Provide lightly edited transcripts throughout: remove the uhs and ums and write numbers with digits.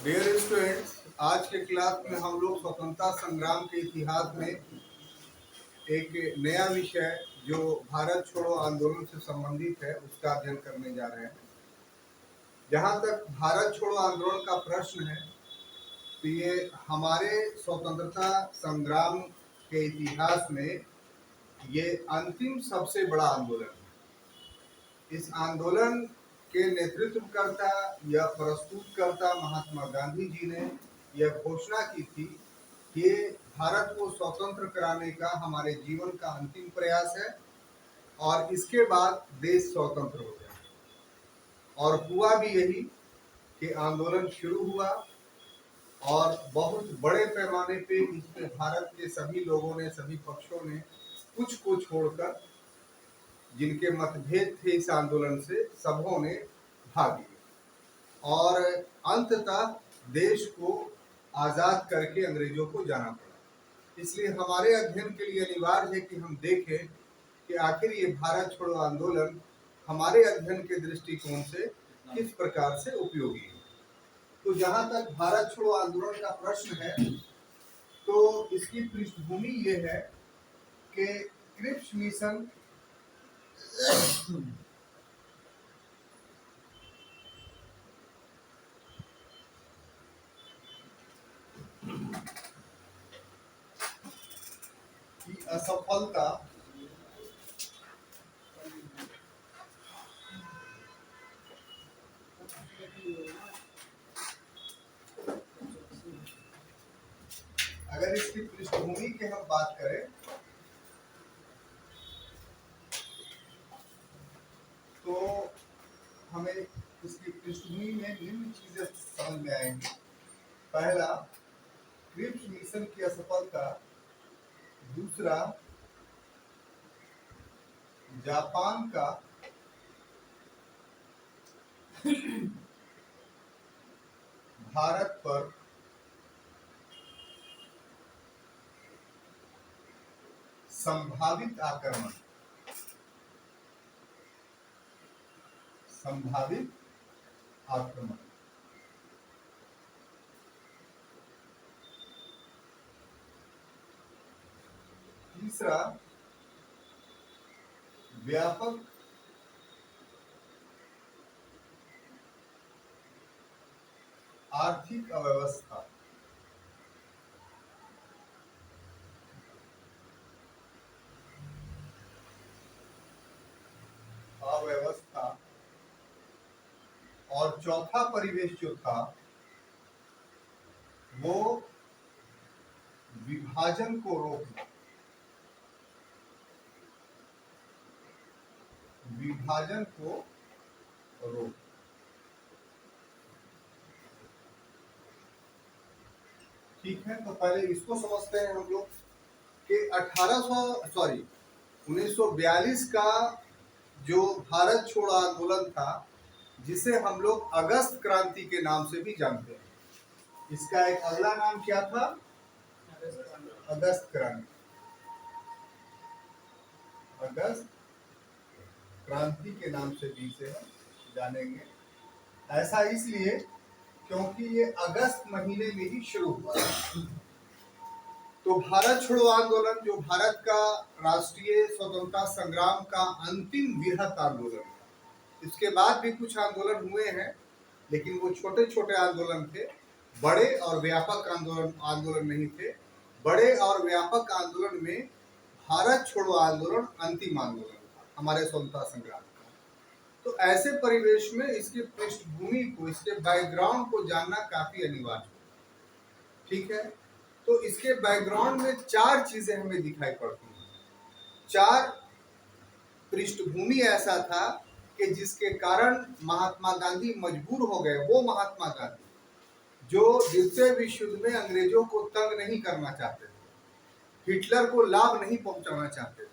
Dear students, आज के class में हम लोग स्वतंत्रता संग्राम के इतिहास में एक नया विषय जो भारत छोड़ो आंदोलन से संबंधित है उसका अध्ययन करने जा रहे हैं। जहां तक भारत छोड़ो आंदोलन का प्रश्न है तो ये हमारे स्वतंत्रता संग्राम के इतिहास में ये अंतिम सबसे बड़ा आंदोलन है। इस आंदोलन के नेतृत्वकर्ता या प्रस्तुतकर्ता महात्मा गांधी जी ने यह घोषणा की थी कि भारत को स्वतंत्र कराने का हमारे जीवन का अंतिम प्रयास है और इसके बाद देश स्वतंत्र हो जाए। और हुआ भी यही कि आंदोलन शुरू हुआ और बहुत बड़े पैमाने पे इसमें भारत के सभी लोगों ने, सभी पक्षों ने कुछ को छोड़कर जिनके मतभेद थे इस आंदोलन से, सबों ने भाग लिया और अंततः देश को आजाद करके अंग्रेजों को जाना पड़ा। इसलिए हमारे अध्ययन के लिए अनिवार्य है कि हम देखें कि आखिर ये भारत छोड़ो आंदोलन हमारे अध्ययन के दृष्टिकोण से किस प्रकार से उपयोगी है। तो जहां तक भारत छोड़ो आंदोलन का प्रश्न है तो इसकी पृष्ठभूमि ये है कि क्रिप्स मिशन की असफलता अगर इसकी पृष्ठभूमि की हम बात करें तो हमें इसकी पृष्ठभूमि में निम्न चीजें समझ में आएंगी। पहला, क्रिप्स मिशन की असफलता। दूसरा, जापान का भारत पर संभावित आक्रमण, तीसरा, व्यापक आर्थिक अव्यवस्था। और चौथा परिवेश जो था वो विभाजन को रोकना, ठीक है। तो पहले इसको समझते हैं हम लोग कि 1942 का जो भारत छोड़ो आंदोलन था जिसे हम लोग अगस्त क्रांति के नाम से भी जानते हैं, इसका एक अगला नाम क्या था? अगस्त क्रांति। अगस्त क्रांति के नाम से भी इसे जानेंगे। ऐसा इसलिए क्योंकि ये अगस्त महीने में ही शुरू हुआ। तो भारत छोड़ो आंदोलन जो भारत का राष्ट्रीय स्वतंत्रता संग्राम का अंतिम वृहत आंदोलन है। इसके बाद भी कुछ आंदोलन हुए हैं लेकिन वो छोटे छोटे आंदोलन थे, बड़े और व्यापक आंदोलन नहीं थे। बड़े और व्यापक आंदोलन में भारत छोड़ो आंदोलन अंतिम आंदोलन था हमारे स्वतंत्रता संग्राम का। तो ऐसे परिवेश में इसकी पृष्ठभूमि को, इसके बैकग्राउंड को जानना काफी अनिवार्य है, ठीक है। तो इसके बैकग्राउंड में चार चीजें हमें दिखाई पड़ती हैं। चार पृष्ठभूमि ऐसा था कि जिसके कारण महात्मा गांधी मजबूर हो गए। वो महात्मा गांधी जो द्वितीय विश्व युद्ध में अंग्रेजों को तंग नहीं करना चाहते थे, हिटलर को लाभ नहीं पहुंचाना चाहते थे,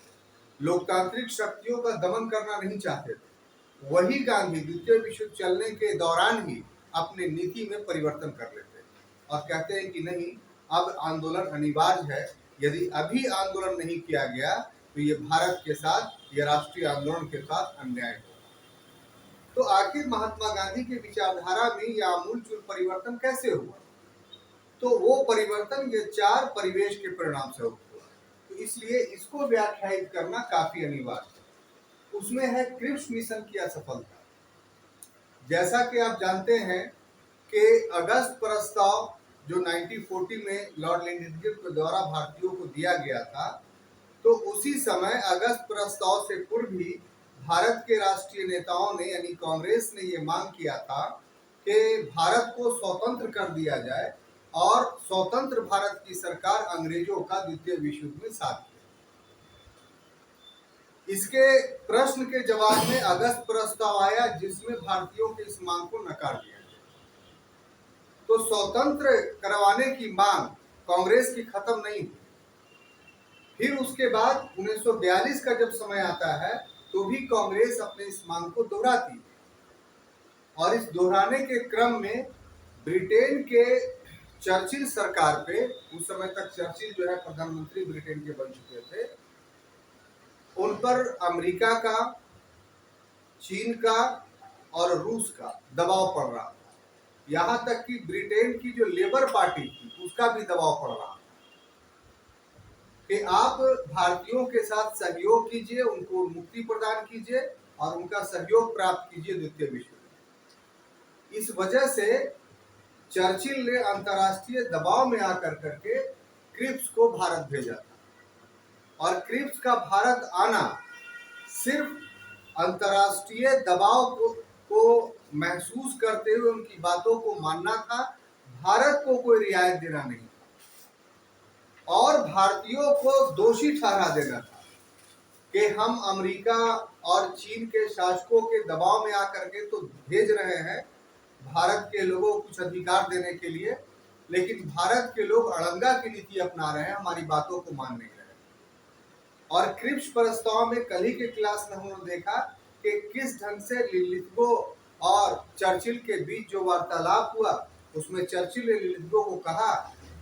लोकतांत्रिक शक्तियों का दमन करना नहीं चाहते थे, वही गांधी द्वितीय विश्व युद्ध चलने के दौरान ही अपने नीति में परिवर्तन कर लेते हैं और कहते हैं कि नहीं, अब आंदोलन अनिवार्य है। यदि अभी आंदोलन नहीं किया गया तो ये भारत के साथ, ये राष्ट्रीय आंदोलन के साथ अन्याय होगा। तो आखिर महात्मा गांधी की विचारधारा में यह आमूलचूल परिवर्तन कैसे हुआ? तो वो परिवर्तन ये 4 परिवेश के परिणाम से हुआ। तो इसलिए इसको व्याख्यायित करना काफी अनिवार्य है। उसमें है क्रिप्स मिशन की असफलता। जैसा कि आप जानते हैं कि अगस्त प्रस्ताव जो 1940 में लॉर्ड लिंडनगिल के द्वारा भारतीयों को दिया गया था, तो उसी समय अगस्त प्रस्ताव से पूर्व भी भारत के राष्ट्रीय नेताओं ने यानी कांग्रेस ने ये मांग किया था कि भारत को स्वतंत्र कर दिया जाए और स्वतंत्र भारत की सरकार अंग्रेजों का द्वितीय विश्व युद्ध में साथ दिया। इसके प्रश्न के जवाब में अगस्त प्रस्ताव आया जिसमें भारतीयों की इस मांग को नकार दिया गया। तो स्वतंत्र करवाने की मांग कांग्रेस की खत्म नहीं हुई। फिर उसके बाद 1942 का जब समय आता है तो भी कांग्रेस अपने इस मांग को दोहराती है और इस दोहराने के क्रम में ब्रिटेन के चर्चिल सरकार पे, उस समय तक चर्चिल जो है प्रधानमंत्री ब्रिटेन के बन चुके थे, उन पर अमेरिका का, चीन का और रूस का दबाव पड़ रहा था। यहाँ तक कि ब्रिटेन की जो लेबर पार्टी थी उसका भी दबाव पड़ रहा था कि आप भारतीयों के साथ सहयोग कीजिए, उनको मुक्ति प्रदान कीजिए और उनका सहयोग प्राप्त कीजिए द्वितीय विश्व युद्ध। इस वजह से चर्चिल ने अंतर्राष्ट्रीय दबाव में आकर करके क्रिप्स को भारत भेजा था और क्रिप्स का भारत आना सिर्फ अंतर्राष्ट्रीय दबाव को महसूस करते हुए उनकी बातों को मानना था। भारत को कोई रियायत देना नहीं था और भारतीयों को दोषी ठहरा देना था कि हम अमेरिका और चीन के शासकों के दबाव में आकर के तो भेज रहे हैं भारत के लोगों को कुछ अधिकार देने के लिए, लेकिन भारत के लोग अड़ंगा की नीति अपना रहे हैं, हमारी बातों को मान नहीं रहे। और क्रिप्स प्रस्ताव में कल ही के क्लास में हमने देखा कि किस ढंग से लिलिथगो और चर्चिल के बीच जो वार्तालाप हुआ, उसमें चर्चिल ने लिलिथगो को कहा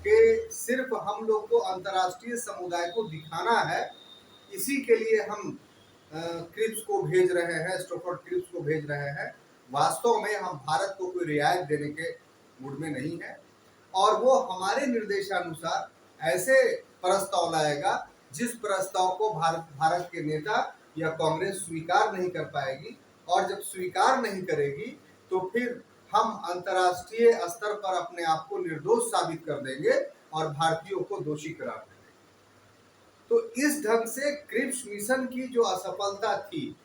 कि सिर्फ हम लोग को अंतर्राष्ट्रीय समुदाय को दिखाना है, इसी के लिए हम क्रिप्स को भेज रहे हैं, स्टैफोर्ड क्रिप्स को भेज रहे हैं। वास्तव में हम भारत को कोई रियायत देने के मूड में नहीं है और वो हमारे निर्देशानुसार ऐसे प्रस्ताव लाएगा जिस प्रस्ताव को भारत के नेता या कांग्रेस स्वीकार नहीं कर पाएगी और जब स्वीकार नहीं करेगी तो फिर हम अंतर्राष्ट्रीय स्तर पर अपने आप को निर्दोष साबित कर देंगे और भारतीयों को दोषी करार देंगे। तो इस ढंग से क्रिप्स मिशन की जो असफलता थी,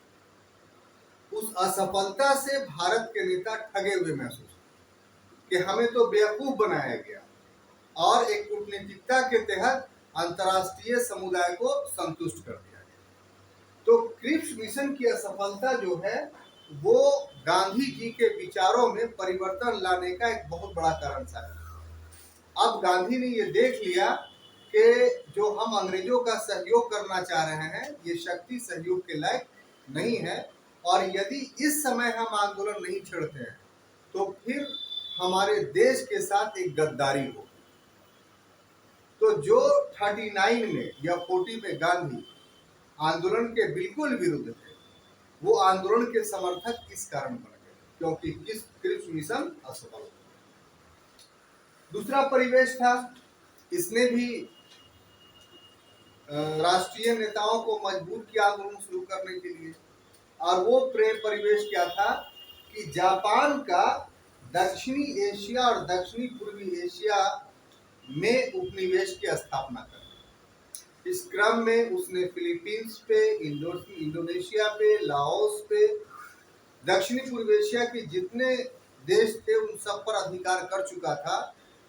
उस असफलता से भारत के नेता ठगे हुए महसूस कि हमें तो बेवकूफ बनाया गया और एक कूटनीतिकता के तहत अंतर्राष्ट्रीय समुदाय को संतुष्ट कर दिया गया। तो क्रिप्स मिशन की असफलता जो है वो गांधी जी के विचारों में परिवर्तन लाने का एक बहुत बड़ा कारण साबित। अब गांधी ने ये देख लिया कि जो हम अंग्रेजों का सहयोग करना चाह रहे हैं ये शक्ति सहयोग के लायक नहीं है और यदि इस समय हम आंदोलन नहीं छेड़ते हैं तो फिर हमारे देश के साथ एक गद्दारी हो। तो जो 39 में या 40 में गांधी आंदोलन के बिल्कुल विरुद्ध थे, वो आंदोलन के समर्थक इस कारण बन गए क्योंकि क्रिप्स मिशन असफल हो। दूसरा परिवेश था, इसने भी राष्ट्रीय नेताओं को मजबूर किया आंदोलन शुरू करने के लिए और वो परिवेश क्या था कि जापान का दक्षिणी एशिया और दक्षिणी पूर्वी एशिया में उपनिवेश की स्थापना कर। इस क्रम में उसने फिलीपींस पे, इंडोनेशिया पे, लाओस पे, दक्षिणी पूर्व एशिया के जितने देश थे उन सब पर अधिकार कर चुका था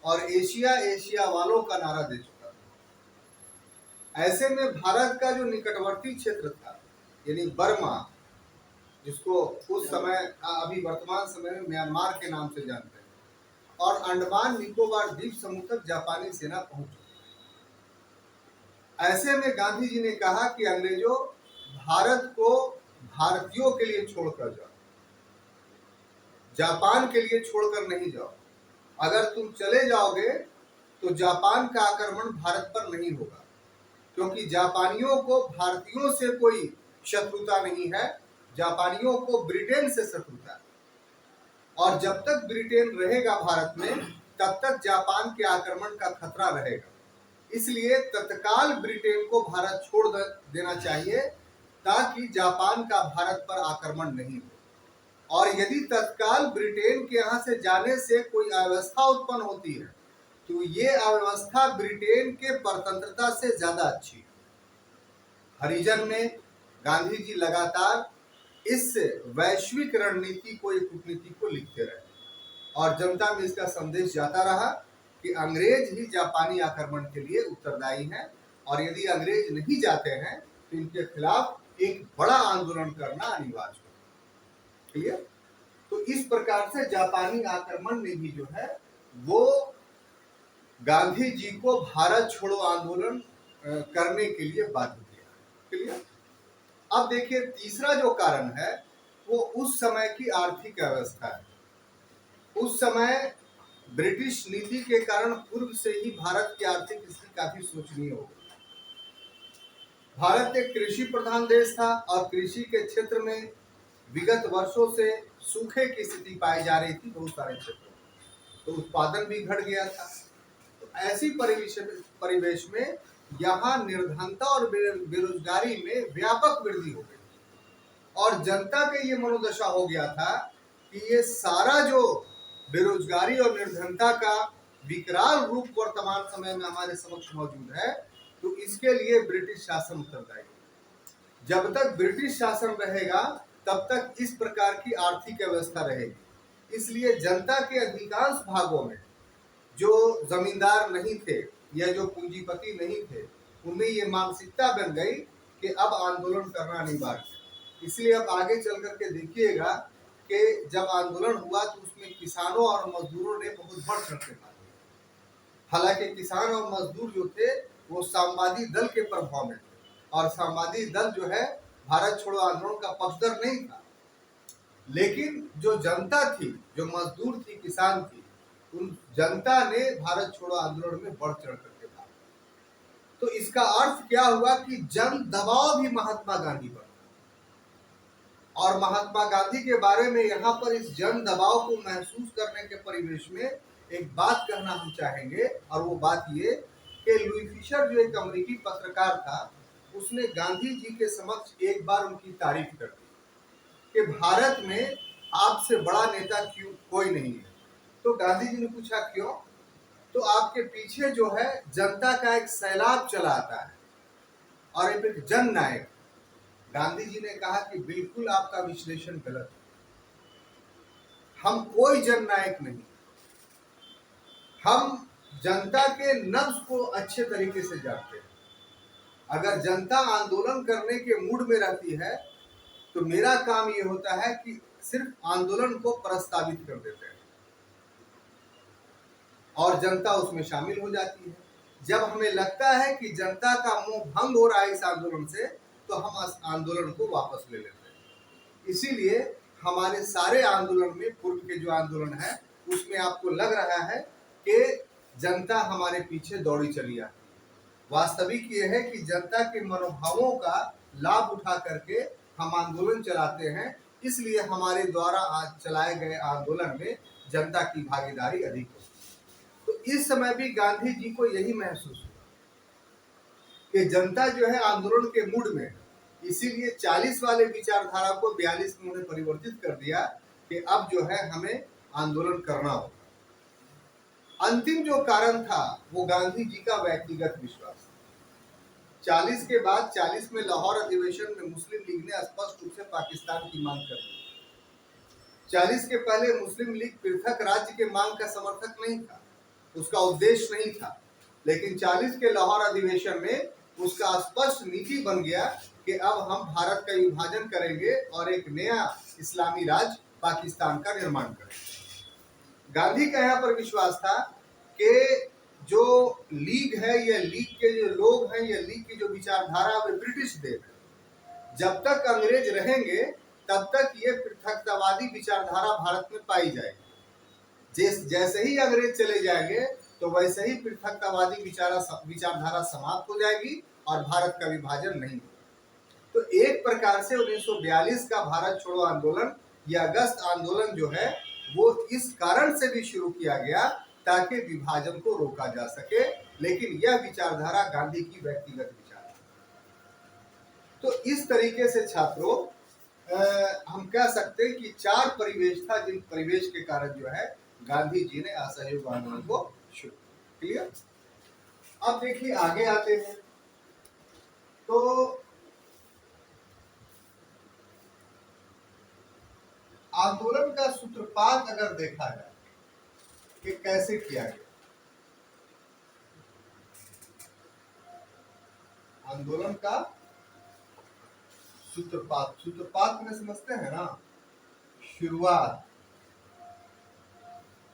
और एशिया वालों का नारा दे चुका था। ऐसे में भारत का जो निकटवर्ती क्षेत्र था यानी बर्मा, जिसको उस समय अभी वर्तमान समय में म्यांमार के नाम से जानते हैं, और अंडमान निकोबार द्वीप समूह तक जापानी सेना पहुंच चुकी है। ऐसे में गांधी जी ने कहा कि अंग्रेजों, भारत को भारतीयों के लिए छोड़कर जाओ, जापान के लिए छोड़कर नहीं जाओ। अगर तुम चले जाओगे तो जापान का आक्रमण भारत पर नहीं होगा क्योंकि जापानियों को भारतीयों से कोई शत्रुता नहीं है। जापानियों को ब्रिटेन से शत्रुता है, और जब तक ब्रिटेन रहेगा भारत में तब तक जापान के आक्रमण का खतरा रहेगा। इसलिए तत्काल ब्रिटेन को भारत छोड़ देना चाहिए ताकि जापान का भारत पर आक्रमण नहीं हो। और यदि तत्काल ब्रिटेन के यहाँ से जाने से कोई अव्यवस्था उत्पन्न होती है तो ये अव्यवस्था ब्रिटेन के परतंत्रता से ज्यादा अच्छी है। हरिजन में गांधी जी लगातार इस वैश्विक रणनीति को, एक कूटनीति को लिखते रहे और जनता में इसका संदेश जाता रहा कि अंग्रेज ही जापानी आक्रमण के लिए उत्तरदायी हैं, और यदि अंग्रेज नहीं जाते हैं तो इनके खिलाफ एक बड़ा आंदोलन करना अनिवार्य है। क्लियर? तो इस प्रकार से जापानी आक्रमण ने भी जो है वो गांधी जी को भारत छोड़ो आंदोलन करने के लिए बाध्य किया। क्लियर? अब देखिए तीसरा जो कारण है वो उस समय की आर्थिक व्यवस्था है। उस समय ब्रिटिश नीति के कारण पूर्व से ही भारत की आर्थिक स्थिति काफी शोचनीय हो गई। भारत एक कृषि प्रधान देश था और कृषि के क्षेत्र में विगत वर्षों से सूखे की स्थिति पाई जा रही थी बहुत सारे क्षेत्रों में, तो उत्पादन भी घट गया था। तो ऐसी परिवेश में यहाँ निर्धनता और बेरोजगारी में व्यापक वृद्धि हो गई और जनता के ये मनोदशा हो गया था कि ये सारा जो बेरोजगारी और निर्धनता का विकराल रूप वर्तमान समय में हमारे समक्ष मौजूद है, तो इसके लिए ब्रिटिश शासन उत्तरदायी है। जब तक ब्रिटिश शासन रहेगा तब तक इस प्रकार की आर्थिक व्यवस्था रहेगी। इसलिए जनता के अधिकांश भागों में जो जमींदार नहीं थे या जो पूंजीपति नहीं थे, उनमें ये मानसिकता बन गई कि अब आंदोलन करना अनिवार्य है। इसलिए अब आगे चल करके देखिएगा कि जब आंदोलन हुआ तो उसमें किसानों और मजदूरों ने बहुत बढ़ चढ़ के भाग लिया। हालांकि किसान और मजदूर जो थे वो साम्यवादी दल के प्रभाव में थे और साम्यवादी दल जो है भारत छोड़ो आंदोलन का पक्षधर नहीं था, लेकिन जो जनता थी, जो मजदूर थी, किसान थी, उन जनता ने भारत छोड़ो आंदोलन में बढ़ चढ़ करके भाग। तो इसका अर्थ क्या हुआ कि जन दबाव भी महात्मा गांधी पर, और महात्मा गांधी के बारे में यहाँ पर इस जन दबाव को महसूस करने के परिवेश में एक बात कहना हम चाहेंगे, और वो बात ये कि लुई फिशर जो एक अमेरिकी पत्रकार था, उसने गांधी जी के समक्ष एक बार उनकी तारीफ कर दी कि भारत में आपसे बड़ा नेता क्यों कोई नहीं है। तो गांधी जी ने पूछा क्यों? तो आपके पीछे जो है जनता का एक सैलाब चला आता है और एक जन नायक। गांधी जी ने कहा कि बिल्कुल आपका विश्लेषण गलत है, हम कोई जन नायक नहीं, हम जनता के नब्ज को अच्छे तरीके से जानते हैं। अगर जनता आंदोलन करने के मूड में रहती है तो मेरा काम ये होता है कि सिर्फ आंदोलन को प्रस्तावित कर देते हैं और जनता उसमें शामिल हो जाती है। जब हमें लगता है कि जनता का मोह भंग हो रहा है इस आंदोलन से, तो हम इस आंदोलन को वापस ले लेते हैं। इसीलिए हमारे सारे आंदोलन में, पूर्व के जो आंदोलन है उसमें आपको लग रहा है कि जनता हमारे पीछे दौड़ी चली आती है। वास्तविक ये है कि जनता के मनोभावों का लाभ उठा करके हम आंदोलन चलाते हैं, इसलिए हमारे द्वारा आज चलाए गए आंदोलन में जनता की भागीदारी अधिक होती है। तो इस समय भी गांधी जी को यही महसूस हुआ कि जनता जो है आंदोलन के मूड में, इसीलिए 40 वाले विचारधारा को 42 में उन्हें परिवर्तित कर दिया कि अब जो है हमें आंदोलन करना होगा। अंतिम जो कारण था वो गांधी जी का व्यक्तिगत विश्वास। 40 के बाद 40 में लाहौर अधिवेशन में मुस्लिम लीग ने स्पष्ट रूप से पाकिस्तान की मांग कर दी। 40 के पहले मुस्लिम लीग पृथक राज्य के मांग का समर्थक नहीं था, उसका उद्देश्य नहीं था, लेकिन 40 के लाहौर अधिवेशन में उसका स्पष्ट नीति बन गया कि अब हम भारत का विभाजन करेंगे और एक नया इस्लामी राज्य पाकिस्तान का निर्माण करेंगे। गांधी का यहाँ पर विश्वास था कि जो लीग है, या लीग के जो लोग हैं, या लीग की जो विचारधारा वे ब्रिटिश देव है। जब तक अंग्रेज रहेंगे तब तक ये पृथकतावादी विचारधारा भारत में पाई जाएगी। जैसे ही अंग्रेज चले जाएंगे तो वैसे ही पृथकतावादी विचारधारा समाप्त हो जाएगी और भारत का विभाजन नहीं होगा। तो एक प्रकार से 1942 का भारत छोड़ो आंदोलन या अगस्त आंदोलन जो है वो इस कारण से भी शुरू किया गया ताकि विभाजन को रोका जा सके, लेकिन यह विचारधारा गांधी की व्यक्तिगत विचार। तो इस तरीके से छात्रों हम कह सकते हैं कि चार परिवेश था, जिन परिवेश के कारण जो है गांधी जी ने असहयोग आंदोलन को शुरू किया। क्लियर? अब देखिए आगे आते हैं तो आंदोलन का सूत्रपात अगर देखा जाए कि कैसे किया गया, आंदोलन का सूत्रपात में समझते हैं ना, शुरुआत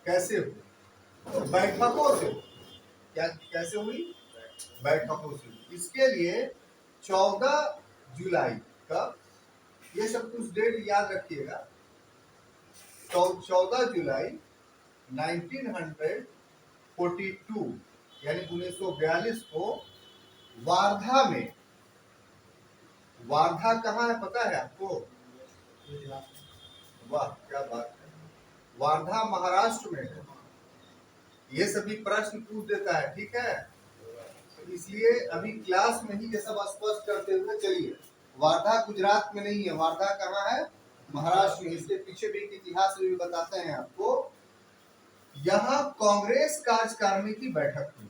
कैसे हुई? बैठकों से। क्या कैसे हुई? बैठकों से। इसके लिए 14 जुलाई का, ये सब कुछ डेट याद रखिएगा, 14 जुलाई 1942 यानी 1942 को वार्धा में, वार्धा कहाँ है पता है आपको? वाह क्या बात है, वार्धा महाराष्ट्र में है। ये सभी प्रश्न पूछ देता है, ठीक है, तो इसलिए अभी क्लास में ही ये सब स्पष्ट करते हुए चलिए। वार्धा गुजरात में नहीं है, वार्धा कहाँ है? महाराष्ट्र में। इसके पीछे भी एक इतिहास भी बताते हैं आपको। यहाँ कांग्रेस कार्यकारिणी की बैठक हुई।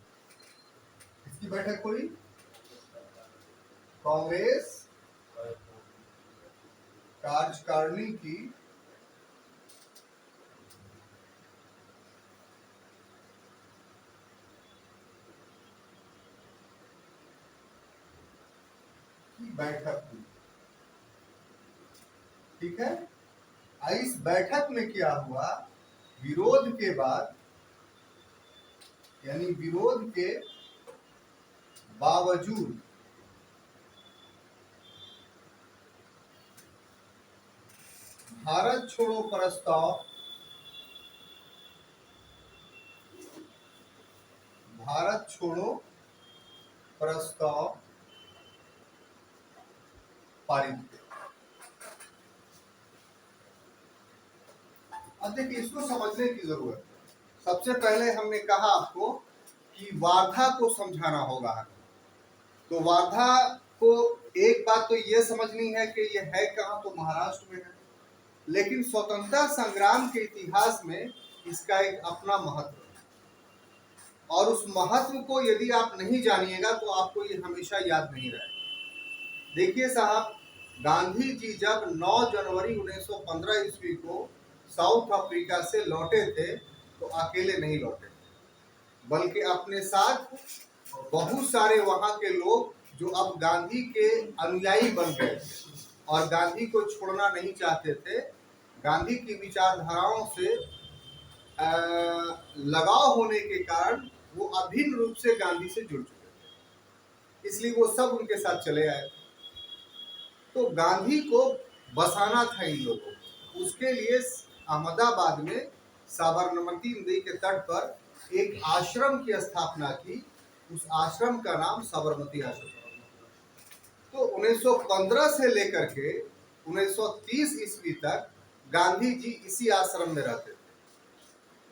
किसकी बैठक हुई? कांग्रेस कार्यकारिणी की बैठक हुई, ठीक है। इस बैठक में क्या हुआ? विरोध के बाद, यानी विरोध के बावजूद भारत छोड़ो प्रस्ताव, भारत छोड़ो प्रस्ताव पारित किया। अब देखिए इसको समझने की जरूरत है। सबसे पहले हमने कहा आपको कि वार्धा को समझाना होगा। तो वार्धा को एक बात तो ये समझनी है कि ये है कहाँ, तो महाराष्ट्र में है, लेकिन स्वतंत्रता संग्राम के इतिहास में इसका एक अपना महत्व है, और उस महत्व को यदि आप नहीं जानिएगा तो आपको ये हमेशा याद नहीं रहेगा। देखिए साहब, गांधी जी जब 9 जनवरी 1915 ईस्वी को साउथ अफ्रीका से लौटे थे तो अकेले नहीं लौटे, बल्कि अपने साथ बहुत सारे वहां के लोग जो अब गांधी के अनुयायी बन गए थे और गांधी को छोड़ना नहीं चाहते थे, गांधी की विचारधाराओं से लगाव होने के कारण वो अभिन्न रूप से गांधी से जुड़ चुके थे, इसलिए वो सब उनके साथ चले आए। तो गांधी को बसाना था इन लोगों को, उसके लिए अहमदाबाद में साबरमती नदी के तट पर एक आश्रम की स्थापना की। उस आश्रम का नाम साबरमती आश्रम। तो 1915 से लेकर के 1930 ईस्वी तक गांधी जी इसी आश्रम में रहते थे।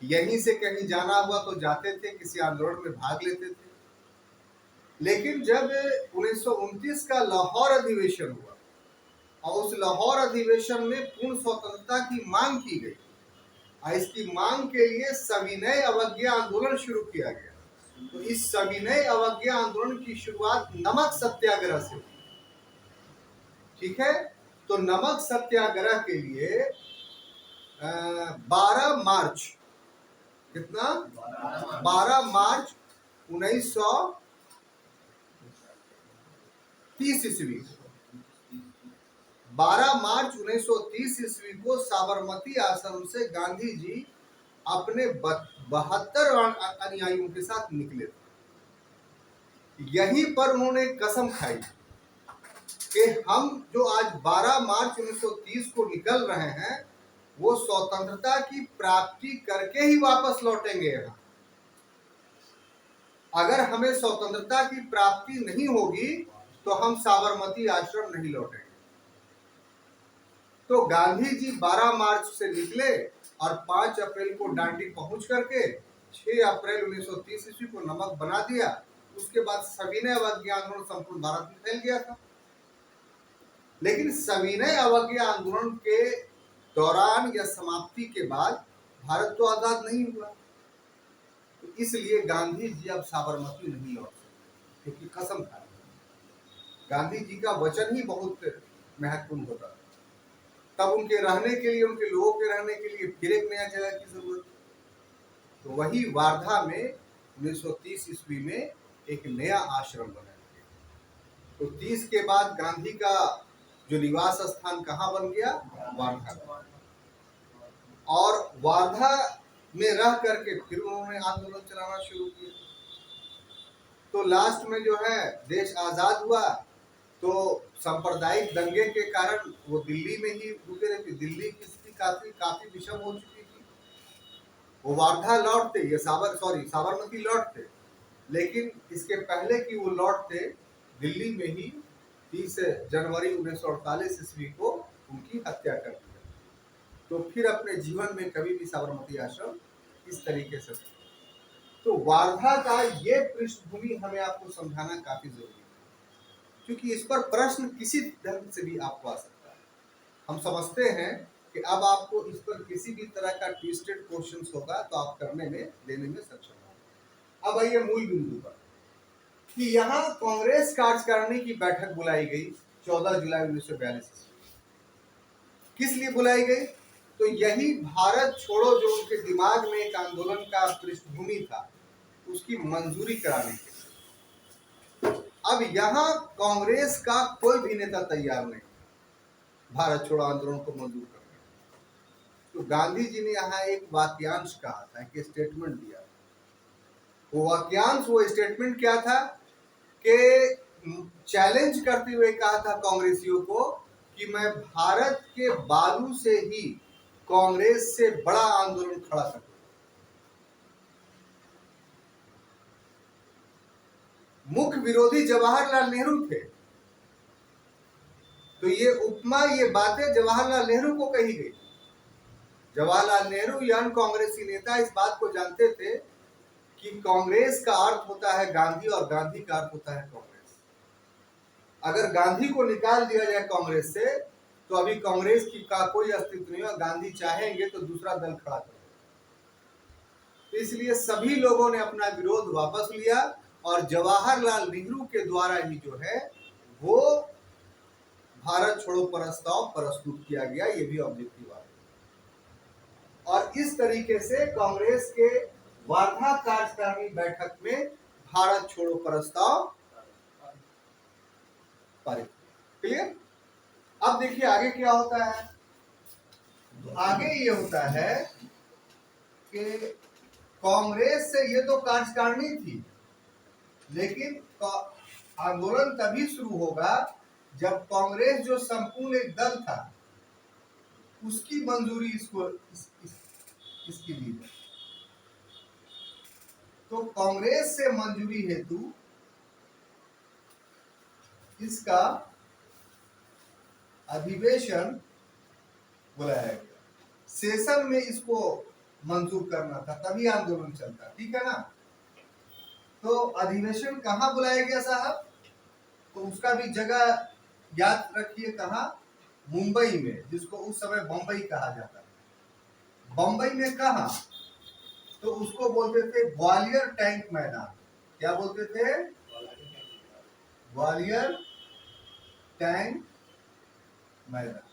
यहीं से कहीं जाना हुआ तो जाते थे, किसी आंदोलन में भाग लेते थे। लेकिन जब 1929 का लाहौर अधिवेशन हुआ और उस लाहौर अधिवेशन में पूर्ण स्वतंत्रता की मांग की गई और इसकी मांग के लिए सविनय अवज्ञा आंदोलन शुरू किया गया। तो इस सविनय अवज्ञा आंदोलन की शुरुआत नमक सत्याग्रह से हुई, ठीक है। तो नमक सत्याग्रह के लिए 12 मार्च, कितना? 12 मार्च 1930 ईस्वी, 12 मार्च 1930 ईस्वी को साबरमती आश्रम से गांधी जी अपने 72 अनुयायियों के साथ निकले। यहीं पर उन्होंने कसम खाई कि हम जो आज 12 मार्च 1930 को निकल रहे हैं वो स्वतंत्रता की प्राप्ति करके ही वापस लौटेंगे यहाँ। अगर हमें स्वतंत्रता की प्राप्ति नहीं होगी तो हम साबरमती आश्रम नहीं लौटेंगे। तो गांधी जी 12 मार्च से निकले और 5 अप्रैल को डांडी पहुंच करके 6 अप्रैल 1930 ईस्वी को नमक बना दिया। उसके बाद सविनय अवज्ञा आंदोलन संपूर्ण भारत में फैल गया था। लेकिन सविनय अवज्ञा आंदोलन के दौरान या समाप्ति के बाद भारत तो आजाद नहीं हुआ। तो इसलिए गांधी जी अब साबरमती नहीं लौट सकते, क्योंकि कसम खा ली। गांधी जी का वचन ही बहुत महत्वपूर्ण होता था। तब उनके रहने के लिए, उनके लोगों के रहने के लिए फिर एक नया जगह की जरूरत। तो वही वार्धा में 1930 ईस्वी में एक नया आश्रम बनाया गया। तो 30 के बाद गांधी का जो निवास स्थान कहाँ बन गया? वार्धा। और वार्धा में रह करके फिर उन्होंने आंदोलन चलाना शुरू किया। तो लास्ट में जो है देश आजाद हुआ, तो सांप्रदायिक दंगे के कारण वो दिल्ली में ही रुके रहे थे। दिल्ली की स्थिति काफी विषम हो चुकी थी। वो वार्धा लौटते, ये साबरमती लौटते, लेकिन इसके पहले कि वो लौटते दिल्ली में ही 30 जनवरी 1948 ईस्वी को उनकी हत्या कर दी। तो फिर अपने जीवन में कभी भी साबरमती आश्रम इस तरीके से। तो वार्धा का ये पृष्ठभूमि हमें आपको समझाना काफी जरूरी है, क्योंकि इस पर प्रश्न किसी ढंग से भी आपको आ सकता है। हम समझते हैं कि अब आपको इस पर किसी भी तरह का ट्विस्टेड क्वेश्चन होगा तो आप करने में, देने में सक्षम होंगे। अब आइए मूल बिंदु पर कि यहाँ कांग्रेस कार्यकारिणी की बैठक बुलाई गई 14 जुलाई 1942 ईस्वी। किस लिए बुलाई गई? तो यही भारत छोड़ो जो उनके दिमाग में एक आंदोलन का पृष्ठभूमि था, उसकी मंजूरी कराने के लिए। अब यहाँ कांग्रेस का कोई भी नेता तैयार नहीं भारत छोड़ो आंदोलन को मंजूर करने। तो गांधी जी ने यहाँ एक वाक्यांश कहा था, एक स्टेटमेंट दिया। वो वाक्यांश, वो स्टेटमेंट क्या था कि चैलेंज करते हुए कहा था कांग्रेसियों को कि मैं भारत के बालू से ही कांग्रेस से बड़ा आंदोलन खड़ा कर। मुख्य विरोधी जवाहरलाल नेहरू थे। तो ये उपमा, ये बातें जवाहरलाल नेहरू को कही गई। जवाहरलाल नेहरू या कांग्रेसी नेता इस बात को जानते थे कि कांग्रेस का अर्थ होता है गांधी और गांधी का अर्थ होता है कांग्रेस। अगर गांधी को निकाल दिया जाए कांग्रेस से तो अभी कांग्रेस की का कोई अस्तित्व नहीं है। गांधी चाहेंगे तो दूसरा दल खड़ा कर। तो इसलिए सभी लोगों ने अपना विरोध वापस लिया और जवाहरलाल नेहरू के द्वारा ही जो है वो भारत छोड़ो प्रस्ताव प्रस्तुत किया गया। ये भी ऑब्जेक्टिव बात है। और इस तरीके से कांग्रेस के वार्धा कार्यकारिणी बैठक में भारत छोड़ो प्रस्ताव पारित। क्लियर? अब देखिए आगे क्या होता है। तो आगे ये होता है कि कांग्रेस से ये तो कार्यकारिणी थी, लेकिन आंदोलन तभी शुरू होगा जब कांग्रेस जो संपूर्ण एक दल था उसकी मंजूरी इसकी ली है। तो कांग्रेस से मंजूरी हेतु इसका अधिवेशन बुलाया गया। सेशन में इसको मंजूर करना था, तभी आंदोलन चलता। ठीक है ना? तो अधिवेशन कहाँ बुलाया गया साहब? तो उसका भी जगह याद रखिए, कहाँ? मुंबई में, जिसको उस समय बंबई कहा जाता है। बंबई में कहाँ? तो उसको बोलते थे ग्वालियर टैंक मैदान। क्या बोलते थे? ग्वालियर टैंक मैदान।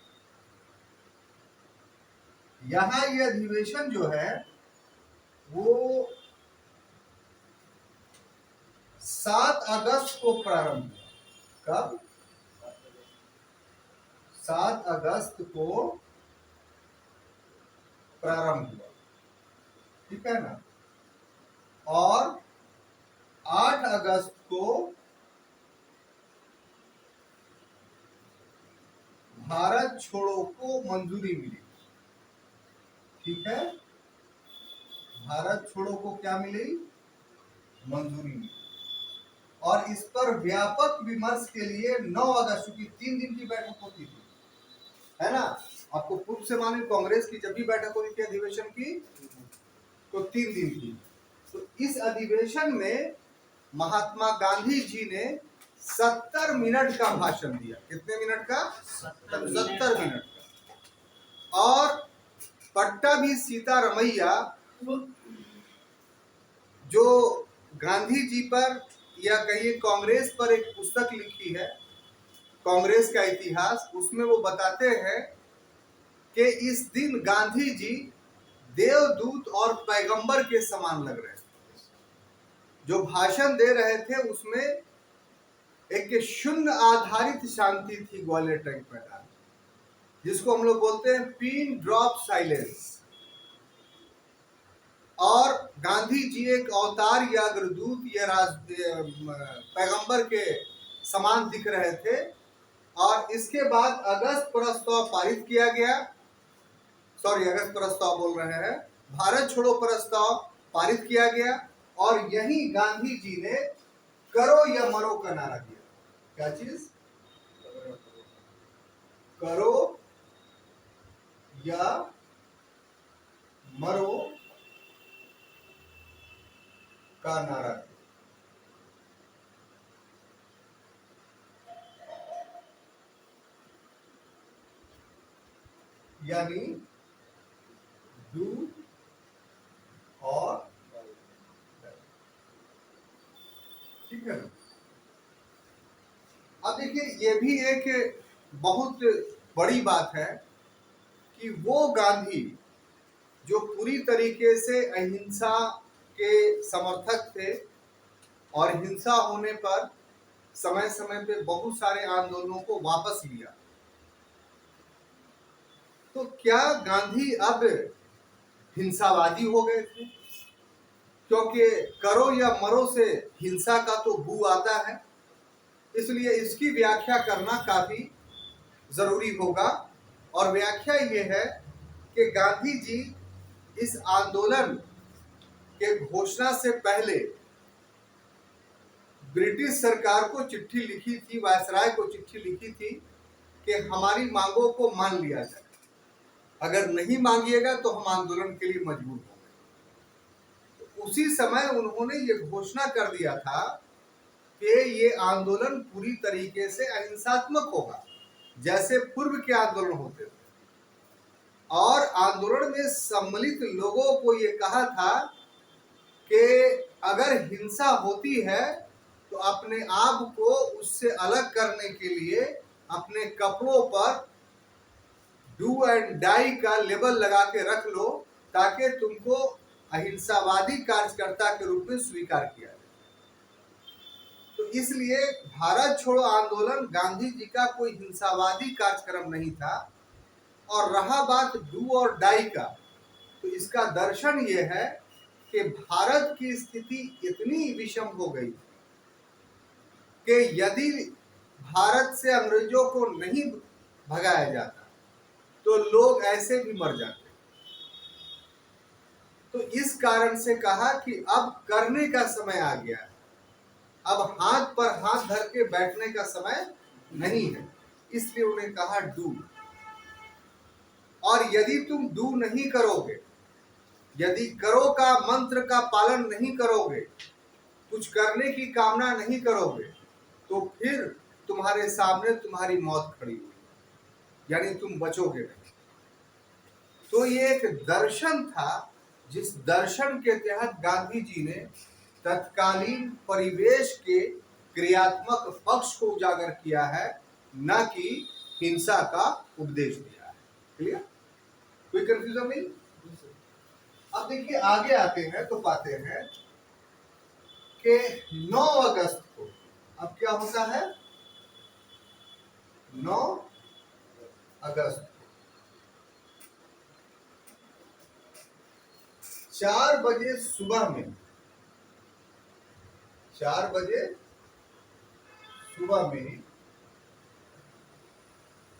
यहाँ ये अधिवेशन जो है वो 7 अगस्त को प्रारंभ हुआ। कब? 7 अगस्त को प्रारंभ हुआ। ठीक है ना? और 8 अगस्त को भारत छोड़ो को मंजूरी मिली। ठीक है? भारत छोड़ो को क्या मिली? मंजूरी मिली। और इस पर व्यापक विमर्श के लिए 9 अगस्त की 3 दिन की बैठक होती थी, है ना। आपको पूर्व से मालूम, कांग्रेस की जब भी बैठक होती थी अधिवेशन की तो 3 दिन की। तो इस अधिवेशन में महात्मा गांधी जी ने 70 मिनट का भाषण दिया। कितने मिनट का? 70 मिनट का। और पट्टाभी सीतारमैया जो गांधी जी पर या कहिए कांग्रेस पर एक पुस्तक लिखी है, कांग्रेस का इतिहास, उसमें वो बताते हैं कि इस दिन गांधी जी देवदूत और पैगंबर के समान लग रहे थे। जो भाषण दे रहे थे उसमें एक शून्य आधारित शांति थी ग्वालियर टैंक मैदान, जिसको हम लोग बोलते हैं पिन ड्रॉप साइलेंस। और गांधी जी एक अवतार या अग्रदूत या पैगंबर के समान दिख रहे थे। और इसके बाद अगस्त प्रस्ताव पारित किया गया, अगस्त प्रस्ताव बोल रहे हैं, भारत छोड़ो प्रस्ताव पारित किया गया। और यही गांधी जी ने करो या मरो का नारा दिया। क्या चीज? करो या मरो का नारा दिया। यानी डू और, ठीक है ना। अब देखिए, ये भी एक बहुत बड़ी बात है कि वो गांधी जो पूरी तरीके से अहिंसा के समर्थक थे और हिंसा होने पर समय समय पे बहुत सारे आंदोलनों को वापस लिया, तो क्या गांधी अब हिंसावादी हो गए थे? क्योंकि करो या मरो से हिंसा का तो बू आता है, इसलिए इसकी व्याख्या करना काफी जरूरी होगा। और व्याख्या ये है कि गांधी जी इस आंदोलन के घोषणा से पहले ब्रिटिश सरकार को चिट्ठी लिखी थी, वायसराय को चिट्ठी लिखी थी कि हमारी मांगों को मान लिया जाए, अगर नहीं मांगिएगा तो हम आंदोलन के लिए मजबूर होंगे। तो उसी समय उन्होंने ये घोषणा कर दिया था कि ये आंदोलन पूरी तरीके से अहिंसात्मक होगा, जैसे पूर्व के आंदोलन होते थे। और आंदोलन में सम्मिलित लोगों को ये कहा था कि अगर हिंसा होती है तो अपने आप को उससे अलग करने के लिए अपने कपड़ों पर डू एंड डाई का लेबल लगा के रख लो, ताकि तुमको अहिंसावादी कार्यकर्ता के रूप में स्वीकार किया जाए। तो इसलिए भारत छोड़ो आंदोलन गांधी जी का कोई हिंसावादी कार्यक्रम नहीं था। और रहा बात डू और डाई का, तो इसका दर्शन यह है कि भारत की स्थिति इतनी विषम हो गई कि यदि भारत से अंग्रेजों को नहीं भगाया जाता तो लोग ऐसे भी मर जाते। तो इस कारण से कहा कि अब करने का समय आ गया है, अब हाथ पर हाथ धर के बैठने का समय नहीं है, इसलिए उन्हें कहा डू। और यदि तुम डू नहीं करोगे, यदि करो का मंत्र का पालन नहीं करोगे, कुछ करने की कामना नहीं करोगे, तो फिर तुम्हारे सामने तुम्हारी मौत खड़ी हुई, यानी तुम बचोगे नहीं। तो ये एक दर्शन था, जिस दर्शन के तहत गांधी जी ने तत्कालीन परिवेश के क्रियात्मक पक्ष को उजागर किया है, न कि हिंसा का उपदेश दिया है। क्लियर? कोई कंफ्यूजन नहीं? अब देखिए, आगे आते हैं तो पाते हैं कि 9 अगस्त को अब क्या होता है? 9 अगस्त 4 बजे सुबह में, 4 बजे सुबह में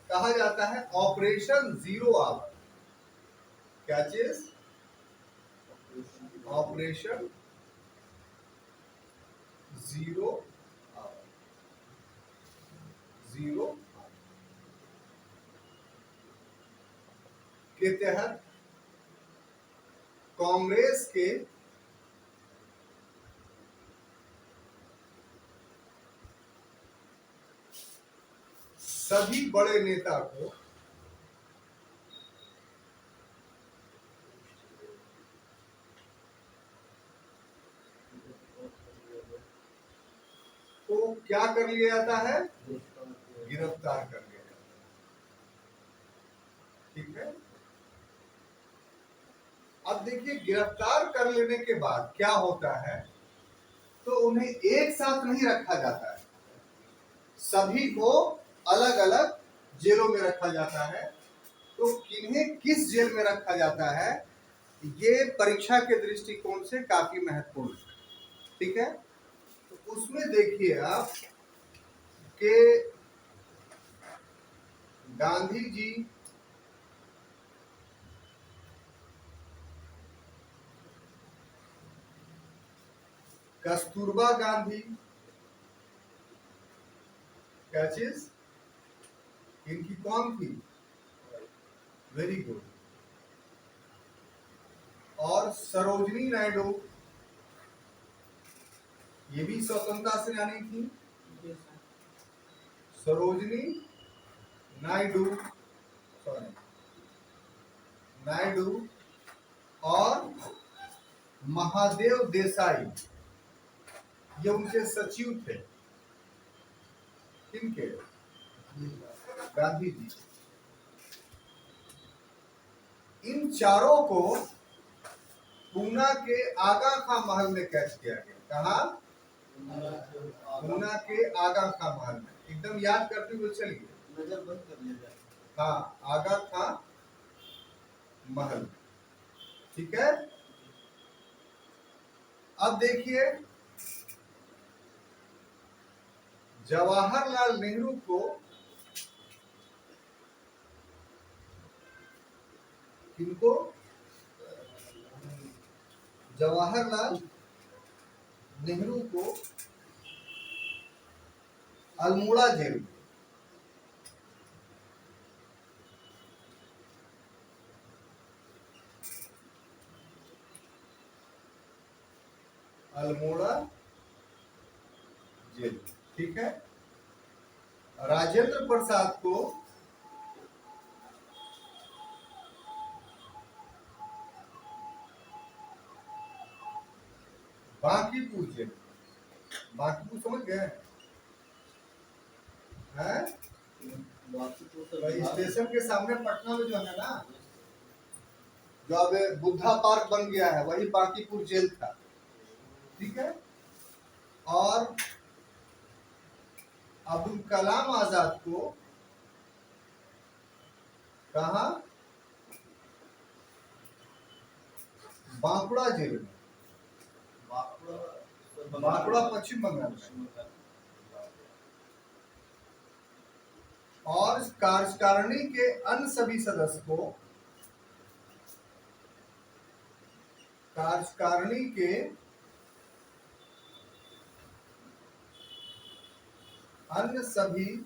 कहा जाता है ऑपरेशन जीरो आवर। क्या चीज? ऑपरेशन जीरो 0 के तहत कांग्रेस के सभी बड़े नेता को क्या कर लिया जाता है, गिरफ्तार कर लिया जाता है। ठीक है। अब देखिए गिरफ्तार कर लेने के बाद क्या होता है, तो उन्हें एक साथ नहीं रखा जाता है, सभी को अलग अलग जेलों में रखा जाता है। तो किन्हें किस जेल में रखा जाता है, ये परीक्षा के दृष्टिकोण से काफी महत्वपूर्ण है। ठीक है। तो उसमें देखिए आप कि गांधी जी कस्तूरबा गांधी, क्या चीज, इनकी कौन थी, वेरी गुड, और सरोजनी नायडू, ये भी स्वतंत्रता सेनानी थी, सरोजनी नायडू, सॉरी नायडू, और महादेव देसाई, ये उनके सचिव थे। किनके, गांधी जी। इन चारों को पूना के आगा खां महल में कैद किया गया। कहा, पूना के आगा खां महल में। एकदम याद करते हुए चलिए, नजर बंद कर लीजिए। हाँ, आगा खां महल। ठीक है। अब देखिए जवाहरलाल नेहरू को किनको, जवाहरलाल नेहरू को अल्मोड़ा जेल, अल्मोड़ा जेल। ठीक है। राजेंद्र प्रसाद को बांकीपुर जेल। बांकीपुर समझ गए हैं, स्टेशन के सामने पटना में जो है ना, जो अब बुद्धा पार्क बन गया है, वही बांकीपुर जेल था। ठीक है। और अब्दुल कलाम आजाद को कहा, बांकुड़ा जेल में, बांकुड़ा पश्चिम बंगाल में। और कार्यकारिणी के अन्य सभी सदस्य को, कार्यकारिणी के अन्य सभी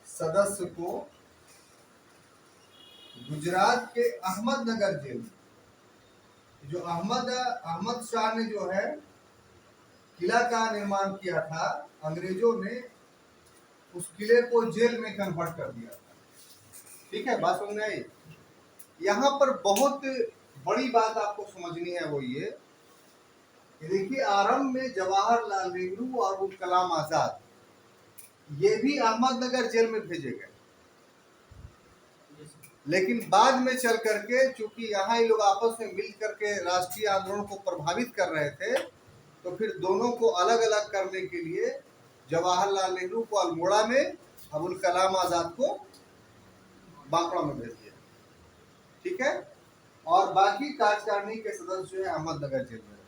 सदस्य को गुजरात के अहमदनगर जेल, जो अहमद शाह ने जो है किला का निर्माण किया था, अंग्रेजों ने उस किले को जेल में कन्वर्ट कर दिया था। ठीक है, बात समझ में आई। यहाँ पर बहुत बड़ी बात आपको समझनी है, वो ये देखिए, आरंभ में जवाहरलाल नेहरू और अब्दुल कलाम आजाद ये भी अहमदनगर जेल में भेजे गए, लेकिन बाद में चल करके चूंकि यहाँ ये लोग आपस में मिल करके राष्ट्रीय आंदोलन को प्रभावित कर रहे थे, तो फिर दोनों को अलग अलग करने के लिए जवाहरलाल नेहरू को अल्मोड़ा में, अब्दुल कलाम आजाद को बांकुड़ा में भेज दिया। ठीक है। और बाकी कार्यकारिणी के सदस्य जो है अहमदनगर जेल में।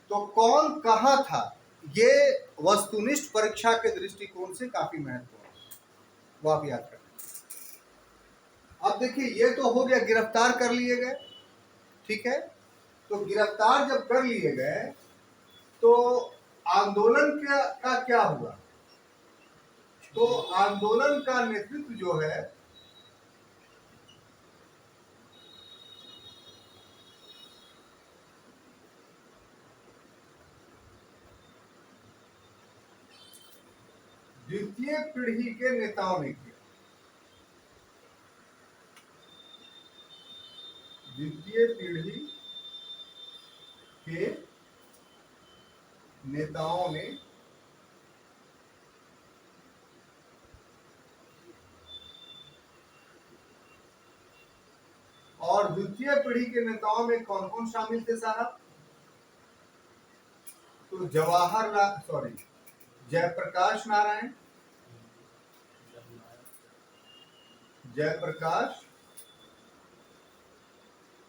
तो कौन कहाँ था, ये वस्तुनिष्ठ परीक्षा के दृष्टिकोण से काफी महत्वपूर्ण है, वो आप याद करें। अब देखिए ये तो हो गया, गिरफ्तार कर लिए गए। ठीक है। तो गिरफ्तार जब कर लिए गए तो आंदोलन का क्या हुआ, तो आंदोलन का नेतृत्व जो है द्वितीय पीढ़ी के नेताओं ने किया। द्वितीय पीढ़ी के नेताओं ने और द्वितीय पीढ़ी के नेताओं में कौन कौन शामिल थे साहब? तो जयप्रकाश नारायण, जयप्रकाश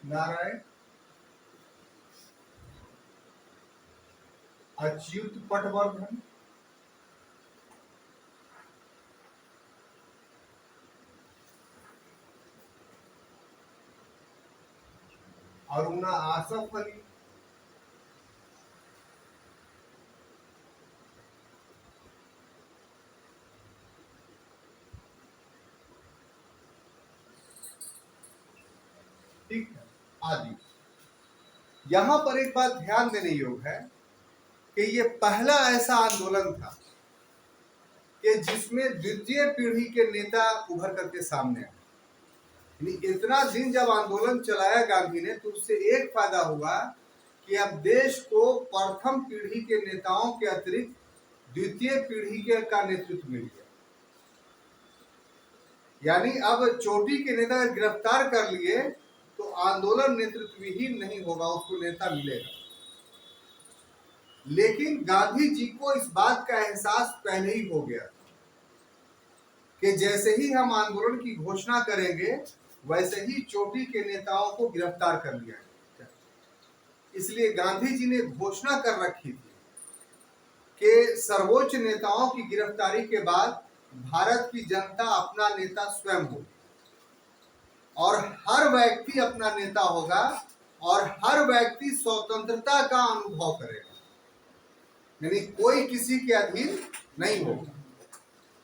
नारायण, अच्युत पटवर्धन, अरुणा आसफ अली, ठीक है, आदि। यहां पर एक बात ध्यान देने योग्य है कि ये पहला ऐसा आंदोलन था कि जिसमें द्वितीय पीढ़ी के नेता उभर करके सामने आए। इतना दिन जब आंदोलन चलाया गांधी ने तो उससे एक फायदा हुआ कि अब देश को प्रथम पीढ़ी के नेताओं के अतिरिक्त द्वितीय पीढ़ी के का नेतृत्व मिल गया। यानी अब चोटी के नेता गिरफ्तार कर लिए तो आंदोलन नेतृत्व ही नहीं होगा, उसको नेता मिलेगा। लेकिन गांधी जी को इस बात का एहसास पहले ही हो गया कि जैसे ही हम आंदोलन की घोषणा करेंगे वैसे ही चोटी के नेताओं को गिरफ्तार कर लिया जाएगा। इसलिए गांधी जी ने घोषणा कर रखी थी कि सर्वोच्च नेताओं की गिरफ्तारी के बाद भारत की जनता अपना नेता स्वयं होगी और हर व्यक्ति अपना नेता होगा और हर व्यक्ति स्वतंत्रता का अनुभव करेगा, यानी कोई किसी के अधीन नहीं होगा।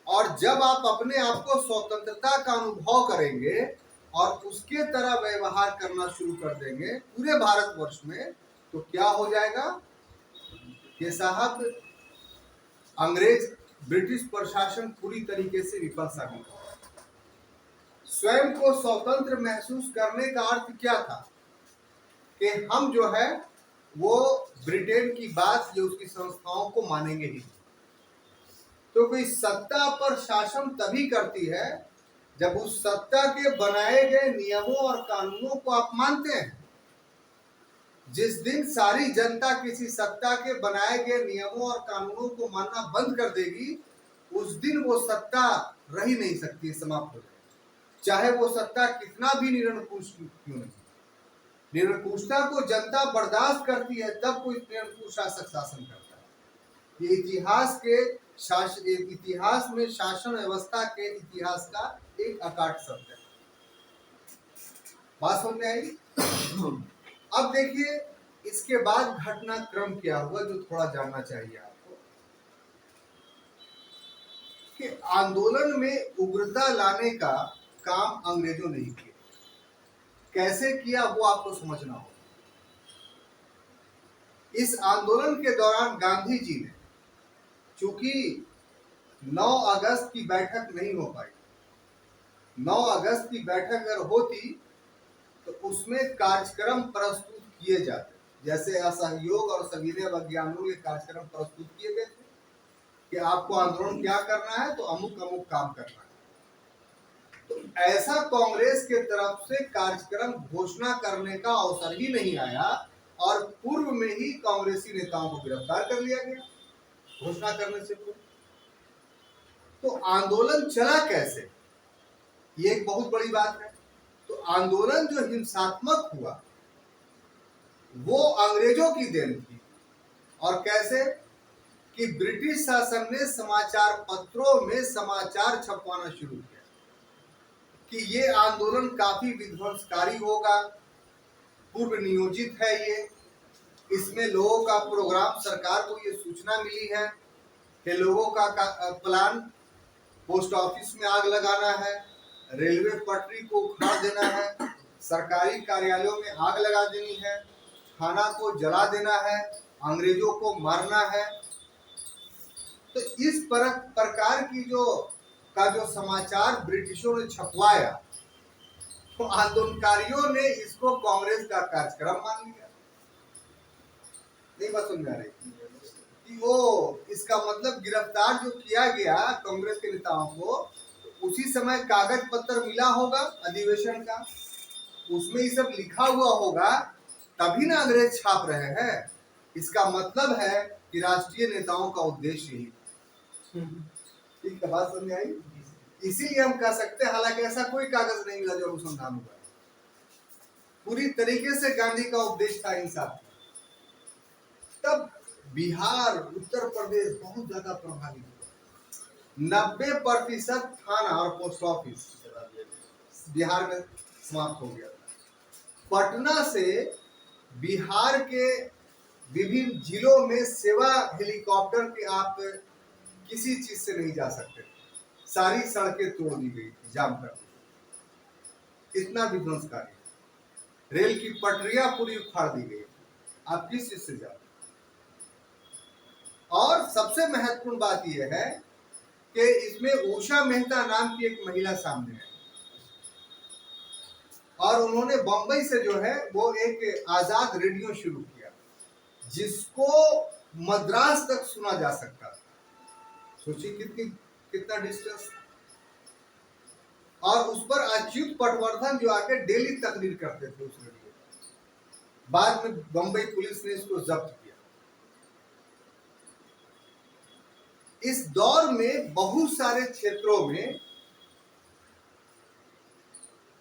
और जब आप अपने आप को स्वतंत्रता का अनुभव करेंगे और उसके तरह व्यवहार करना शुरू कर देंगे पूरे भारतवर्ष में, तो क्या हो जाएगा कि साहब अंग्रेज ब्रिटिश प्रशासन पूरी तरीके से विफल साबित होगा। स्वयं को स्वतंत्र महसूस करने का अर्थ क्या था कि हम जो है वो ब्रिटेन की बात या उसकी संस्थाओं को मानेंगे ही। तो कोई सत्ता पर शासन तभी करती है जब उस सत्ता के बनाए गए नियमों और कानूनों को आप मानते हैं। जिस दिन सारी जनता किसी सत्ता के बनाए गए नियमों और कानूनों को मानना बंद कर देगी, उस दिन वो सत्ता रह ही नहीं सकती, समाप्त हो जाएगी, चाहे वो सत्ता कितना भी निरंकुश क्यों नहीं। निरंकुशता को जनता बर्दाश्त करती है तब कोई निरंकुश शासक शासन करता है। ये इतिहास में शासन व्यवस्था के इतिहास का एक अकाट शब्द है। बात समझ में आई? अब देखिए इसके बाद घटनाक्रम क्या हुआ जो थोड़ा जानना चाहिए आपको कि आंदोलन में उग्रता लाने का काम अंग्रेजों ने किया। कैसे किया वो आपको समझना होगा। इस आंदोलन के दौरान गांधी जी ने, चूंकि 9 अगस्त की बैठक नहीं हो पाई, 9 अगस्त की बैठक अगर होती तो उसमें कार्यक्रम प्रस्तुत किए जाते, जैसे असहयोग और सविनय विज्ञानों के कार्यक्रम प्रस्तुत किए गए थे कि आपको आंदोलन क्या करना है, तो अमुक अमुक काम करना है। तो ऐसा कांग्रेस के तरफ से कार्यक्रम घोषणा करने का अवसर ही नहीं आया और पूर्व में ही कांग्रेसी नेताओं को गिरफ्तार कर लिया गया घोषणा करने से पूर्व। तो आंदोलन चला कैसे, ये एक बहुत बड़ी बात है। तो आंदोलन जो हिंसात्मक हुआ वो अंग्रेजों की देन थी। और कैसे कि ब्रिटिश शासन ने समाचार पत्रों में समाचार छपवाना शुरू किया कि ये आंदोलन काफी विध्वंसकारी होगा, पूर्व नियोजित है ये, इसमें लोगों का प्रोग्राम, सरकार को ये सूचना मिली है कि लोगों का प्लान पोस्ट ऑफिस में आग लगाना है, रेलवे पटरी को उखाड़ देना है, सरकारी कार्यालयों में आग लगा देनी है, थाना को जला देना है, अंग्रेजों को मारना है। तो इस प्रकार की जो समाचार ब्रिटिशों ने छपवाया, तो आंदोलनकारियों ने इसको कांग्रेस का कार्यक्रम मान लिया। नहीं बात समझ आ रही कि वो इसका मतलब गिरफ्तार जो किया गया कांग्रेस के नेताओं को, उसी समय कागज पत्र मिला होगा अधिवेशन का, उसमें ये सब लिखा हुआ होगा, तभी ना अंग्रेज छाप रहे हैं। इसका मतलब है कि राष्ट्रीय नेताओं का उद्देश्य ही, ठीक है, बात समझ आई। इसीलिए हम कह सकते हैं, हालांकि ऐसा कोई कागज नहीं मिला जो अनुसंधान हुआ, पूरी तरीके से गांधी का उपदेश था इंसाफ। तब बिहार, उत्तर प्रदेश बहुत ज्यादा प्रभावित हुआ। 90% थाना और पोस्ट ऑफिस बिहार में समाप्त हो गया था। पटना से बिहार के विभिन्न जिलों में सेवा हेलीकॉप्टर के आप किसी चीज से नहीं जा सकते, सारी सड़कें तोड़ दी गई थी, जाम कर दी, इतना विध्वंसकारी। रेल की पटरियां पूरी उखाड़ दी गई, आप किस चीज से जाओ। और सबसे महत्वपूर्ण बात यह है कि इसमें उषा मेहता नाम की एक महिला सामने है, और उन्होंने बंबई से जो है वो एक आजाद रेडियो शुरू किया, जिसको मद्रास तक सुना जा सकता था। सोचिए कितना डिस्टेंस। और उस पर अच्युत पटवर्धन जो आके डेली तकरीर करते थे उस रेडियो। बाद में बंबई पुलिस ने इसको जब्त किया। इस दौर में बहुत सारे क्षेत्रों में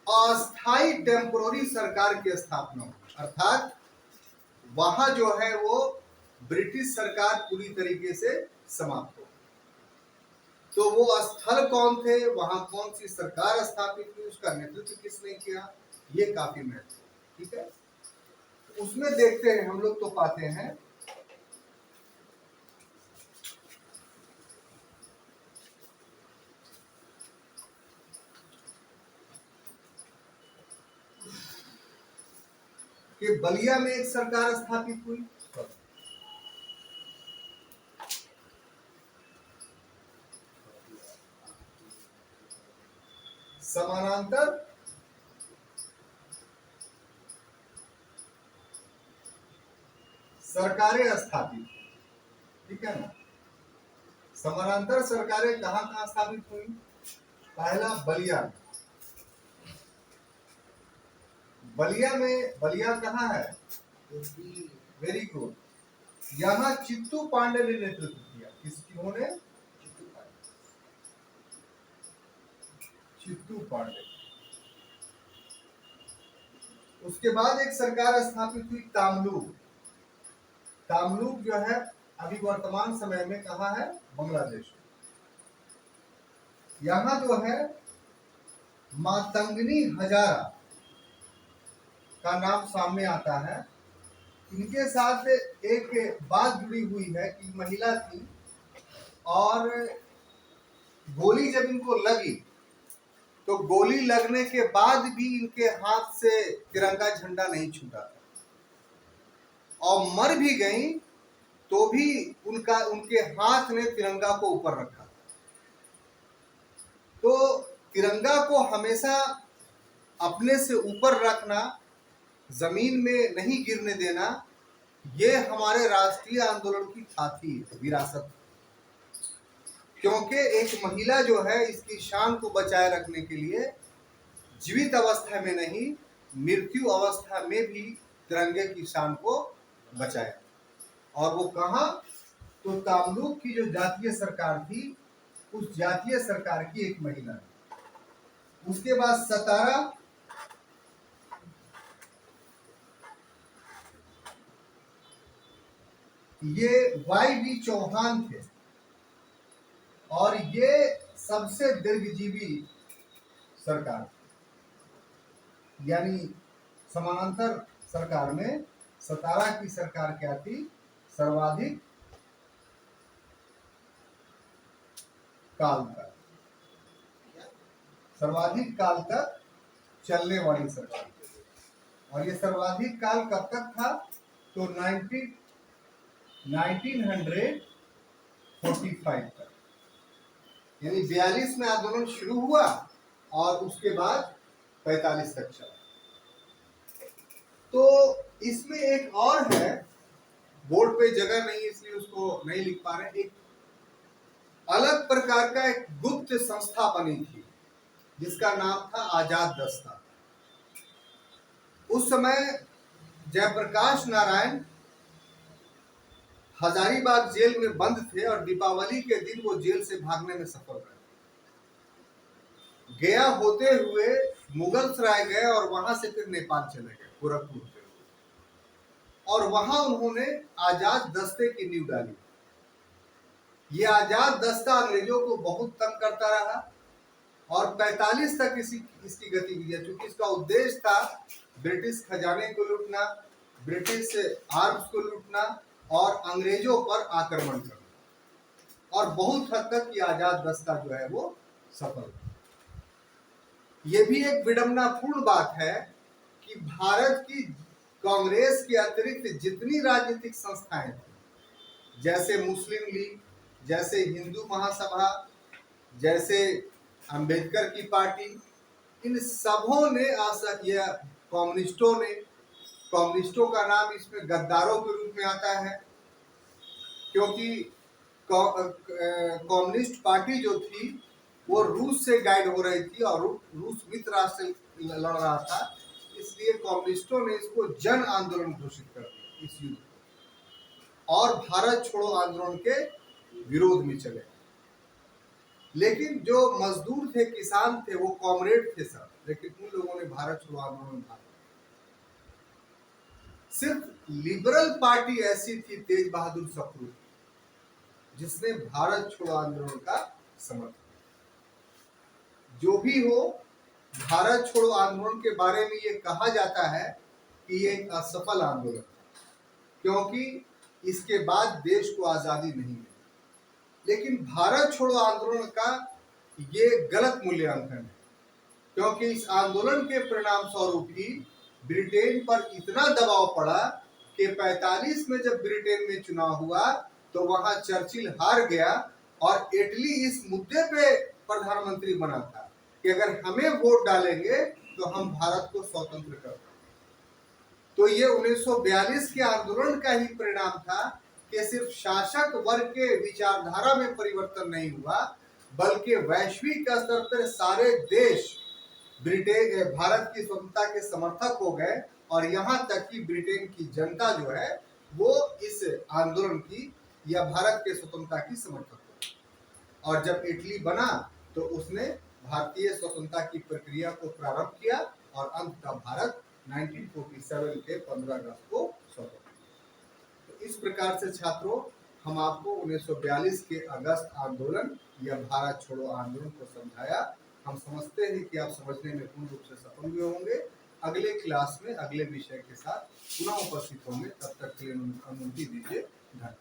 अस्थायी टेम्पोररी सरकार की स्थापना हुई, अर्थात वहां जो है वो ब्रिटिश सरकार पूरी तरीके से समाप्त हो। तो वो स्थल कौन थे, वहां कौन सी सरकार स्थापित हुई, उसका नेतृत्व किसने किया, ये काफी महत्वपूर्ण, ठीक है। उसमें देखते हैं हम लोग, तो पाते हैं कि बलिया में एक सरकार स्थापित हुई, समानांतर सरकारें स्थापित, ठीक है ना। समानांतर सरकारें कहां कहां स्थापित हुई? पहला बलिया। बलिया कहां है? Very good. यहां चित्तू पांडे ने नेतृत्व किया। किन्होंने? चित्तू पांडे। उसके बाद एक सरकार स्थापित हुई तामलुक। तामलुक जो है अभी वर्तमान समय में कहां है? बांग्लादेश। यहां जो है मातंगनी हजारा का नाम सामने आता है। इनके साथ एक बात जुड़ी हुई है कि महिला थी, और गोली जब इनको लगी तो गोली लगने के बाद भी इनके हाथ से तिरंगा झंडा नहीं छूटा था, और मर भी गई तो भी उनके हाथ ने तिरंगा को ऊपर रखा। तो तिरंगा को हमेशा अपने से ऊपर रखना, जमीन में नहीं गिरने देना, ये हमारे राष्ट्रीय आंदोलन की था, विरासत। क्योंकि एक महिला जो है इसकी शान को बचाए रखने के लिए जीवित अवस्था में नहीं, मृत्यु अवस्था में भी तिरंगे की शान को बचाया। और वो कहां? तो तामलुक की जो जातीय सरकार थी, उस जातीय सरकार की एक महिला। उसके बाद सतारा, ये वाई.डी. चौहान थे, और ये सबसे दीर्घजीवी सरकार, यानी समानांतर सरकार में सतारा की सरकार क्या थी? सर्वाधिक काल का। सर्वाधिक काल तक चलने वाली सरकार, और ये सर्वाधिक काल कब तक था? तो 1945 तक, यानी 42 में आंदोलन शुरू हुआ और उसके बाद 45 तक चला। तो इसमें एक और है, बोर्ड पे जगह नहीं इसलिए उसको नहीं लिख पा रहे, एक अलग प्रकार का एक गुप्त संस्था बनी थी जिसका नाम था आजाद दस्ता। उस समय जयप्रकाश नारायण हजारीबाग जेल में बंद थे और दीपावली के दिन वो जेल से भागने में सफल रहे। गया होते हुए मुगल सराय गए और वहां से फिर नेपाल चले गए, गोरखपुर पे, और वहां उन्होंने आजाद दस्ते की नींव डाली। ये आजाद दस्ता अंग्रेजों को बहुत तंग करता रहा और 45 तक इसकी गतिविधियां, चूंकि इसका उद्देश्य था ब्रिटिश खजाने को लूटना, ब्रिटिश आर्म्स को लूटना और अंग्रेजों पर आक्रमण करना, और बहुत हद तक ये आजाद दस्ता जो है वो सफल। ये भी एक विडंबनापूर्ण बात है कि भारत की कांग्रेस के अतिरिक्त जितनी राजनीतिक संस्थाएं थी, जैसे मुस्लिम लीग, जैसे हिंदू महासभा, जैसे अंबेडकर की पार्टी, इन सबों ने या कम्युनिस्टों का नाम इसमें गद्दारों के रूप में आता है, क्योंकि कम्युनिस्ट पार्टी जो थी वो रूस से गाइड हो रही थी और रूस मित्र राष्ट्र से लड़ रहा था, इसलिए कम्युनिस्टों ने इसको जन आंदोलन घोषित कर दिया इस युद्ध को, और भारत छोड़ो आंदोलन के विरोध में चले। लेकिन जो मजदूर थे, किसान थे, वो कॉमरेड थे सब, लेकिन उन लोगों ने भारत छोड़ो आंदोलन में भाग लिया। सिर्फ लिबरल पार्टी ऐसी थी, तेज बहादुर सप्रू, जिसने भारत छोड़ो आंदोलन का समर्थन। जो भी हो, भारत छोड़ो आंदोलन के बारे में ये कहा जाता है कि ये एक असफल आंदोलन था, क्योंकि इसके बाद देश को आजादी नहीं मिली। लेकिन भारत छोड़ो आंदोलन का ये गलत मूल्यांकन है, क्योंकि इस आंदोलन के परिणाम स्वरूप ही ब्रिटेन पर इतना दबाव पड़ा कि 45 में जब ब्रिटेन में चुनाव हुआ तो वहां चर्चिल हार गया और इटली इस मुद्दे पे प्रधानमंत्री बना था कि अगर हमें वोट डालेंगे तो हम भारत को स्वतंत्र कर देंगे। तो ये 1942 के आंदोलन का ही परिणाम था कि सिर्फ शासक वर्ग के विचारधारा में परिवर्तन नहीं हुआ, बल्कि वैश्विक स्तर पर सारे देश भारत की स्वतंत्रता के समर्थक हो गए, और यहाँ तक कि ब्रिटेन की जनता जो है वो इस आंदोलन की या भारत के स्वतंत्रता की समर्थक हो गई। और जब इटली बना तो उसने भारतीय स्वतंत्रता की प्रक्रिया को प्रारंभ किया और अंततः भारत 1947 के 15 अगस्त को स्वतंत्र। तो इस प्रकार से छात्रों, हम आपको 1942 के अगस्त आंदोलन या भारत छोड़ो आंदोलन को समझाया। हम समझते हैं कि आप समझने में पूर्ण रूप से सफल हुए होंगे। अगले क्लास में अगले विषय के साथ पुनः उपस्थित होंगे, तब तक के लिए अनुमति दीजिए। धन्यवाद।